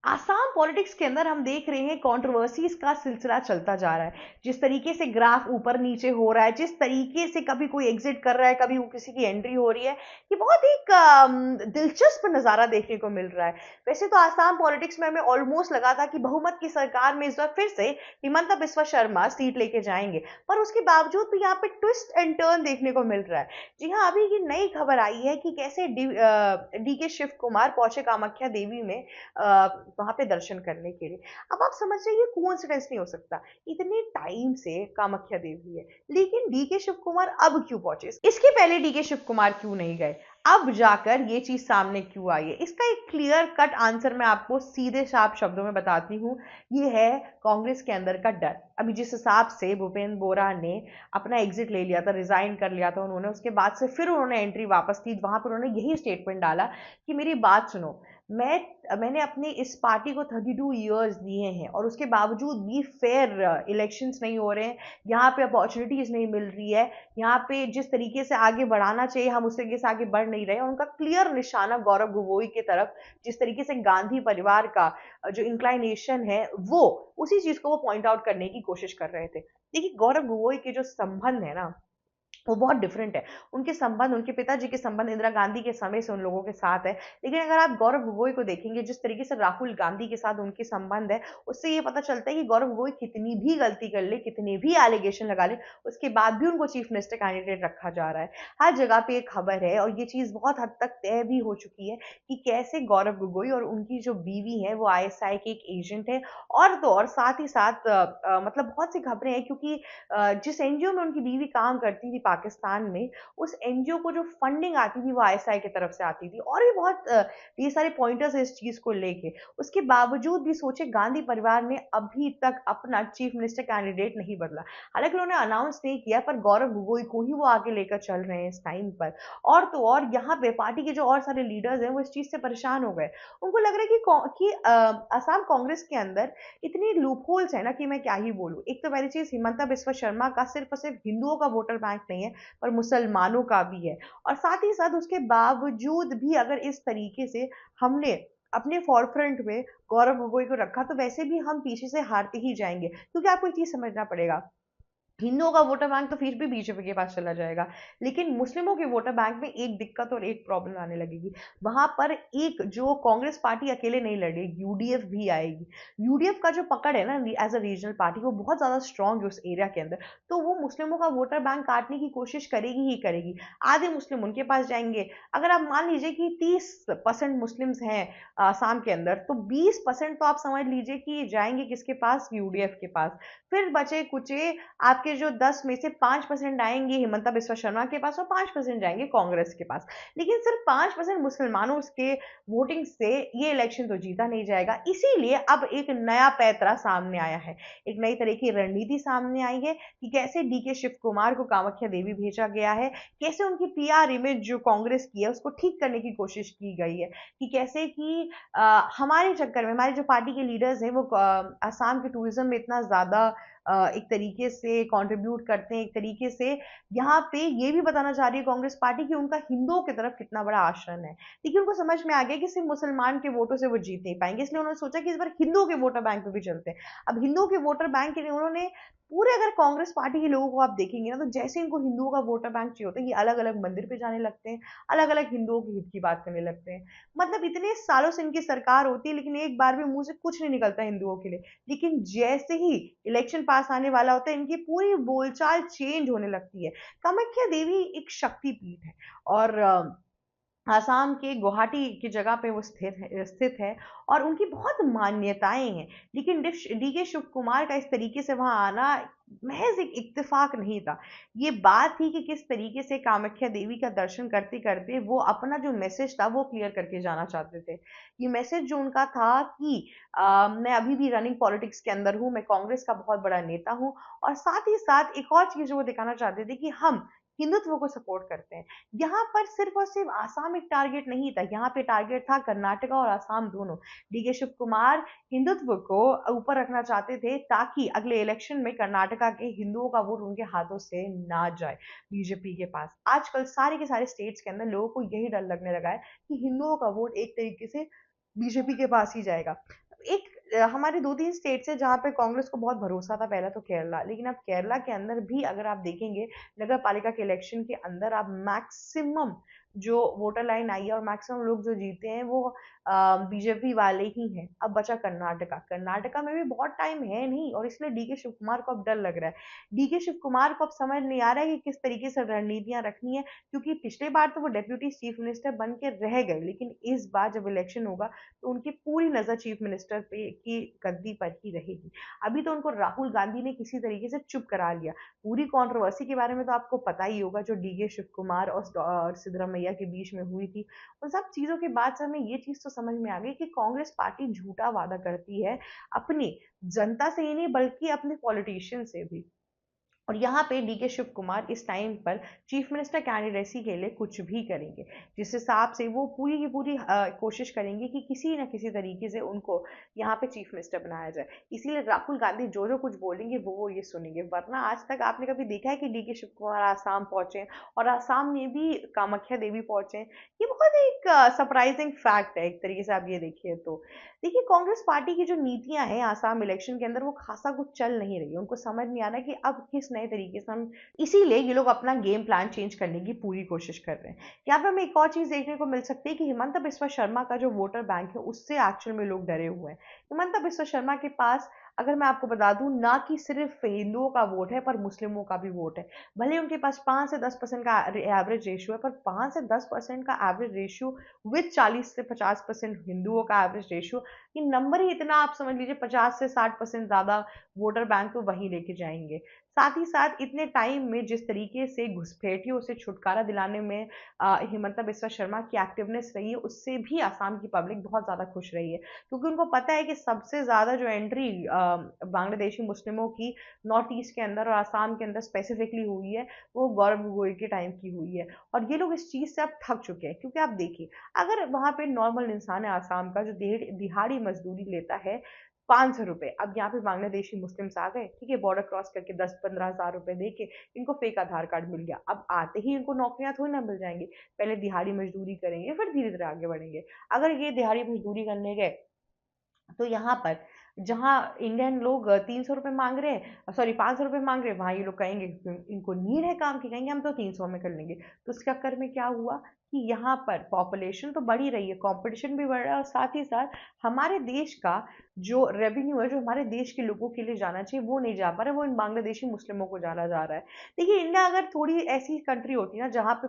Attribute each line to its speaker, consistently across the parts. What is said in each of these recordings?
Speaker 1: Assam politics के अंदर हम देख रहे हैं कंट्रोवर्सीज का सिलसिला चलता जा रहा है। जिस तरीके से ग्राफ ऊपर नीचे हो रहा है, जिस तरीके से कभी कोई एग्जिट कर रहा है, कभी किसी की एंट्री हो रही है, ये बहुत एक दिलचस्प नज़ारा देखने को मिल रहा है। वैसे तो आसाम पॉलिटिक्स में हमें ऑलमोस्ट लगा था कि बहुमत की सरकार में इस बार फिर से हिमंता बिस्वा शर्मा सीट लेके जाएंगे, पर उसके बावजूद भी यहाँ पे ट्विस्ट एंड टर्न देखने को मिल रहा है। जी हाँ, अभी ये नई खबर आई है कि कैसे डी के शिव कुमार पहुंचे कामाख्या देवी में वहां पे दर्शन करने के लिए। अब आप समझ रहे हैं, ये कोइंसिडेंस नहीं हो सकता। इतने टाइम से कामाख्या देवी है, लेकिन डी के शिव कुमार अब क्यों पहुंचे? इसके पहले डी के शिव कुमार क्यों नहीं गए? अब जाकर ये चीज सामने क्यों आई है? इसका एक क्लियर कट आंसर मैं आपको सीधे साफ शब्दों में बताती हूँ। ये है कांग्रेस के अंदर का डर। अभी जिस हिसाब से भूपेंद्र बोरा ने अपना एग्जिट ले लिया था, रिजाइन कर लिया था उन्होंने, उसके बाद से फिर उन्होंने एंट्री वापस की, वहां पर उन्होंने यही स्टेटमेंट डाला कि मेरी बात सुनो, मैंने अपनी इस पार्टी को 32 इयर्स दिए हैं और उसके बावजूद भी फेयर इलेक्शंस नहीं हो रहे हैं, यहाँ पे अपॉर्चुनिटीज नहीं मिल रही है, यहाँ पे जिस तरीके से आगे बढ़ाना चाहिए हम उस तरीके से आगे बढ़ नहीं रहे। और उनका क्लियर निशाना गौरव गोगोई की तरफ, जिस तरीके से गांधी परिवार का जो इंक्लाइनेशन है, वो उसी चीज को वो पॉइंट आउट करने की कोशिश कर रहे थे। देखिए, गौरव गोगोई के जो संबंध है ना, वो बहुत डिफरेंट है। उनके संबंध, उनके पिताजी के संबंध इंदिरा गांधी के समय से उन लोगों के साथ है। लेकिन अगर आप गौरव गोगोई को देखेंगे, जिस तरीके से राहुल गांधी के साथ उनके संबंध है, उससे ये पता चलता है कि गौरव गोगोई कितनी भी गलती कर ले, कितने भी एलिगेशन लगा ले, उसके बाद भी उनको चीफ मिनिस्टर कैंडिडेट रखा जा रहा है। हर जगह पे एक खबर है और ये चीज बहुत हद तक तय भी हो चुकी है कि कैसे गौरव गोगोई और उनकी जो बीवी है वो आईएसआई के एक एजेंट है। और तो और साथ ही साथ मतलब बहुत सी खबरें हैं, क्योंकि जिस एनजीओ में उनकी बीवी काम करती थी पाकिस्तान में, उस एनजीओ को जो फंडिंग आती थी वो आईएसआई की तरफ से आती थी। और भी बहुत ये सारे पॉइंटर्स है इस चीज को लेके। उसके बावजूद भी सोचे, गांधी परिवार ने अभी तक अपना चीफ मिनिस्टर कैंडिडेट नहीं बदला। हालांकि उन्होंने अनाउंस नहीं किया, पर गौरव गोगोई को ही वो आगे लेकर चल रहे हैं इस टाइम पर। और तो और यहाँ पे पार्टी के जो और सारे लीडर्स हैं वो इस चीज से परेशान हो गए। उनको लग रहा है कि असम कांग्रेस के अंदर इतनी लूपहोल्स है ना कि मैं क्या ही बोलूं। एक तो पहली चीज, हिमंता बिस्वा शर्मा का सिर्फ और सिर्फ हिंदुओं का वोटर बैंक नहीं है, पर मुसलमानों का भी है। और साथ ही साथ उसके बावजूद भी अगर इस तरीके से हमने अपने फॉरफ्रंट में गौरव गोगोई को रखा, तो वैसे भी हम पीछे से हारते ही जाएंगे। क्योंकि आपको एक चीज समझना पड़ेगा, हिंदुओं का वोटर बैंक तो फिर भी बीजेपी के पास चला जाएगा, लेकिन मुस्लिमों के वोटर बैंक में एक दिक्कत और एक प्रॉब्लम आने लगेगी। वहां पर एक जो कांग्रेस पार्टी अकेले नहीं लड़ेगी, यूडीएफ भी आएगी। यूडीएफ का जो पकड़ है ना एज अ रीजनल पार्टी, वो बहुत ज्यादा स्ट्रांग है उस एरिया के अंदर। तो वो मुस्लिमों का वोटर बैंक काटने की कोशिश करेगी ही करेगी। आधे मुस्लिम उनके पास जाएंगे। अगर आप मान लीजिए कि 30% मुस्लिम्स हैं आसाम के अंदर, तो 20% तो आप समझ लीजिए कि जाएंगे किसके पास? यूडीएफ के पास। फिर बचे कुचे आपके जो 10 में से 5% आएंगे हिमंता बिस्वा शर्मा के पास और 5% जाएंगे कांग्रेस के पास। लेकिन सिर्फ 5% मुसलमानों के वोटिंग से ये इलेक्शन तो जीता नहीं जाएगा। इसीलिए अब एक नया पैंतरा सामने आया है, एक नई तरह की रणनीति सामने आई है कि कैसे डी के शिव कुमार को कामाख्या देवी भेजा गया है, कैसे उनकी पीआर इमेज जो कांग्रेस की है उसको ठीक करने की कोशिश की गई है, कि कैसे कि हमारे चक्कर में हमारे जो पार्टी के लीडर्स हैं वो असम के टूरिज्म में इतना ज्यादा एक तरीके से कंट्रीब्यूट करते हैं, एक तरीके से यहाँ पे ये भी बताना चाह रही है कांग्रेस पार्टी कि उनका हिंदुओं की तरफ कितना बड़ा आश्रय है। लेकिन उनको समझ में आ गया कि सिर्फ मुसलमान के वोटों से वो जीत नहीं पाएंगे, इसलिए उन्होंने सोचा कि इस बार हिंदुओं के वोटर बैंक पे भी चलते हैं। अब हिंदुओं के वोटर बैंक के लिए उन्होंने पूरे, अगर कांग्रेस पार्टी के लोगों को आप देखेंगे ना, तो जैसे इनको हिंदुओं का वोटर बैंक चाहिए होता है, ये अलग अलग मंदिर पे जाने लगते हैं, अलग अलग हिंदुओं के हित की बात करने लगते हैं। मतलब इतने सालों से इनकी सरकार होती है, लेकिन एक बार भी मुंह से कुछ नहीं निकलता हिंदुओं के लिए। लेकिन जैसे ही इलेक्शन पास आने वाला होता है, इनकी पूरी बोलचाल चेंज होने लगती है। कामाख्या देवी एक शक्तिपीठ है और आसाम के गुवाहाटी की जगह पे वो स्थित है और उनकी बहुत मान्यताएं हैं। लेकिन डी के शिव कुमार का इस तरीके से वहां आना महज एक इत्तेफाक नहीं था। ये बात थी कि किस तरीके से कामाख्या देवी का दर्शन करते करते वो अपना जो मैसेज था वो क्लियर करके जाना चाहते थे। ये मैसेज जो उनका था कि मैं अभी भी रनिंग पॉलिटिक्स के अंदर हूँ, मैं कांग्रेस का बहुत बड़ा नेता हूँ। और साथ ही साथ एक और चीज जो वो दिखाना चाहते थे कि हम हिंदुत्व को सपोर्ट करते हैं। यहाँ पर सिर्फ और सिर्फ आसाम एक टारगेट नहीं था, यहाँ पे टारगेट था कर्नाटका और आसाम दोनों। डी के शिव कुमार हिंदुत्व को ऊपर रखना चाहते थे, ताकि अगले इलेक्शन में कर्नाटका के हिंदुओं का वोट उनके हाथों से ना जाए बीजेपी के पास। आजकल सारे के सारे स्टेट्स के अंदर लोगों को यही डर लगने लगा है कि हिंदुओं का वोट एक तरीके से बीजेपी के पास ही जाएगा। हमारे 2-3 स्टेट्स हैं जहाँ पे कांग्रेस को बहुत भरोसा था, पहला तो केरला, लेकिन अब केरला के अंदर भी अगर आप देखेंगे नगर पालिका के इलेक्शन के अंदर आप मैक्सिमम जो वोटर लाइन आई है और मैक्सिमम लोग जो जीते हैं वो बीजेपी वाले ही हैं। अब बचा कर्नाटका, कर्नाटका में भी बहुत टाइम है नहीं और इसलिए डीके शिव कुमार को अब डर लग रहा है। डीके शिव कुमार को अब समझ नहीं आ रहा है कि किस तरीके से रणनीतियां रखनी है, क्योंकि पिछले बार तो वो डेप्यूटी चीफ मिनिस्टर बन के रह गए, लेकिन इस बार जब इलेक्शन होगा तो उनकी पूरी नजर चीफ मिनिस्टर पे की गद्दी पर ही रहेगी। अभी तो उनको राहुल गांधी ने किसी तरीके से चुप करा लिया। पूरी कंट्रोवर्सी के बारे में तो आपको पता ही होगा जो डीके शिव कुमार और सिद्धरामैया के बीच में हुई थी। उन सब चीजों के बाद से हमें ये चीज तो समझ में आ गई कि कांग्रेस पार्टी झूठा वादा करती है अपनी जनता से ही नहीं बल्कि अपने पॉलिटिशियन से भी। और यहाँ पे डीके शिव कुमार इस टाइम पर चीफ मिनिस्टर कैंडिडेसी के लिए कुछ भी करेंगे, जिस हिसाब से वो पूरी की पूरी कोशिश करेंगे कि किसी न किसी तरीके से उनको यहाँ पे चीफ मिनिस्टर बनाया जाए। इसीलिए राहुल गांधी जो जो कुछ बोलेंगे वो ये सुनेंगे, वरना आज तक आपने कभी देखा है कि डीके शिव कुमार आसाम पहुंचे और आसाम में भी कामाख्या देवी पहुंचे? ये बहुत एक सरप्राइजिंग फैक्ट है एक तरीके से, आप ये देखिए तो। देखिए कांग्रेस पार्टी की जो नीतियां हैं आसाम इलेक्शन के अंदर वो खासा कुछ चल नहीं रही है, उनको समझ नहीं आ रहा कि अब किस नए तरीके से हम, इसीलिए ये लोग अपना गेम प्लान चेंज करने की पूरी कोशिश कर रहे हैं। यहाँ पे हमें एक और चीज देखने को मिल सकती है कि हिमंता बिस्वा शर्मा का जो वोटर बैंक है उससे एक्चुअल में लोग डरे हुए हैं। हिमंता बिस्वा शर्मा के पास, अगर मैं आपको बता दूं, ना कि सिर्फ हिंदुओं का वोट है पर मुस्लिमों का भी वोट है। भले उनके पास 5 से 10% का एवरेज रेशियो है, पर 5 से 10% का एवरेज रेशियो विद 40 से 50% हिंदुओं का एवरेज रेशियो, ये नंबर ही इतना, आप समझ लीजिए 50 से 60% ज्यादा वोटर बैंक तो वही लेके जाएंगे। साथ ही साथ इतने टाइम में जिस तरीके से घुसपैठियों से छुटकारा दिलाने में हिमंता बिस्वा शर्मा की एक्टिवनेस रही है, उससे भी आसाम की पब्लिक बहुत ज्यादा खुश रही है, क्योंकि उनको पता है कि सबसे ज्यादा जो एंट्री बांग्लादेशी मुस्लिमों की नॉर्थ ईस्ट के अंदर और आसाम के अंदर स्पेसिफिकली हुई है वो गौरव गोगोई के टाइम की हुई है। और ये लोग इस चीज से अब थक चुके हैं, क्योंकि आप देखिए अगर वहां पे नॉर्मल इंसान है आसाम का जो दिहाड़ी मजदूरी लेता है 500 रुपए, अब यहाँ पे बांग्लादेशी मुस्लिम्स आ गए, ठीक है, बॉर्डर क्रॉस करके 10-15 हज़ार रुपए दे के इनको फेक आधार कार्ड मिल गया। अब आते ही इनको नौकरियां थोड़ी ना मिल जाएंगी, पहले दिहाड़ी मजदूरी करेंगे फिर धीरे धीरे आगे बढ़ेंगे। अगर ये दिहाड़ी मजदूरी करने गए तो यहाँ पर जहाँ इंडियन लोग 300 रुपये मांग रहे हैं, सॉरी 500 रुपये मांग रहे हैं, वहां ये लोग कहेंगे इनको नीड है काम की, कहेंगे हम तो 300 में कर लेंगे। तो इस चक्कर में क्या हुआ कि यहाँ पर पॉपुलेशन तो बढ़ ही रही है, कंपटीशन भी बढ़ रहा है, और साथ ही साथ हमारे देश का जो रेवेन्यू है जो हमारे देश के लोगों के लिए जाना चाहिए वो नहीं जा पा रहा है, वो इन बांग्लादेशी मुस्लिमों को जाना जा रहा है। देखिए इंडिया अगर थोड़ी ऐसी कंट्री होती ना जहाँ पे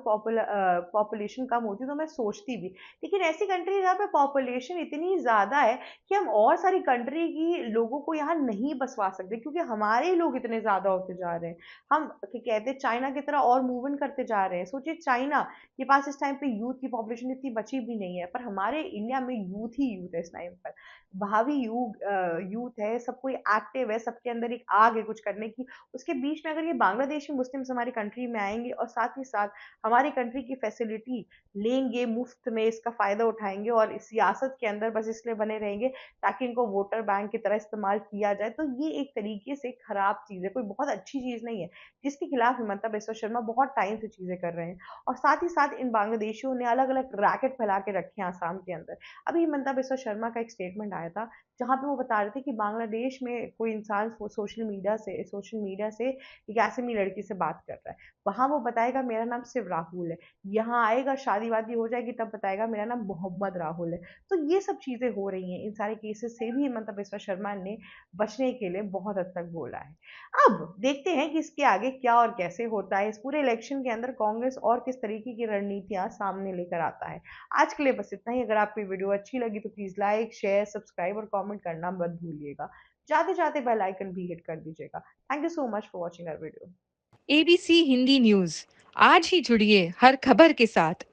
Speaker 1: पॉपुलेशन कम होती तो मैं सोचती भी, लेकिन ऐसी कंट्री जहाँ पे पॉपुलेशन इतनी ज्यादा है कि हम और सारी कंट्री की लोगों को यहाँ नहीं बसवा सकते, क्योंकि हमारे लोग इतने ज्यादा होते जा रहे हैं। हम कहते हैं चाइना की तरह और मूव इन करते जा रहे हैं। सोचिए चाइना के पास इस टाइम पे यूथ की पॉपुलेशन इतनी बची भी नहीं है, पर हमारे इंडिया में यूथ ही यूथ है इस टाइम पर। भावी यूथ है, सब कोई एक्टिव है, सबके अंदर एक आग है कुछ करने की। उसके बीच में अगर ये बांग्लादेशी मुस्लिम्स हमारी कंट्री में आएंगे और साथ ही साथ हमारी कंट्री की फैसिलिटी लेंगे, मुफ्त में इसका फायदा उठाएंगे और इस सियासत के अंदर बस इसलिए बने रहेंगे ताकि इनको वोटर बैंक की तरह इस्तेमाल किया जाए, तो ये एक तरीके से खराब चीज है, कोई बहुत अच्छी चीज नहीं है, जिसके खिलाफ हिमंता बिस्वा शर्मा बहुत टाइम से चीजें कर रहे हैं। और साथ ही साथ इन बांग्लादेशियों ने अलग अलग रैकेट फैला के रखे हैं आसाम के अंदर। अभी हिमंता बिस्वा शर्मा का एक स्टेटमेंट आया था जहां पे वो बता रहे थे कि बांग्लादेश में कोई इंसान सोशल मीडिया से एक ऐसी लड़की से बात कर रहा है, वहां वो बताएगा मेरा नाम सिर्फ राहुल है, यहाँ आएगा शादी वादी हो जाएगी तब बताएगा मेरा नाम मोहम्मद राहुल है। तो ये सब चीजें हो रही हैं, इन सारे केसेस से भी हिमंता बिस्वा शर्मा ने बचने के लिए बहुत हद तक बोला है। अब देखते हैं कि इसके आगे क्या और कैसे होता है, इस पूरे इलेक्शन के अंदर कांग्रेस और किस तरीके की रणनीतियां सामने लेकर आता है। आज के लिए बस इतना ही। अगर आपको वीडियो अच्छी लगी तो प्लीज लाइक शेयर सब्सक्राइब और कमेंट करना मत भूलिएगा। जाते जाते बेल आइकन भी हिट कर दीजिएगा। Thank you so much for watching our video.
Speaker 2: ABC Hindi news, आज ही जुड़िए हर खबर के साथ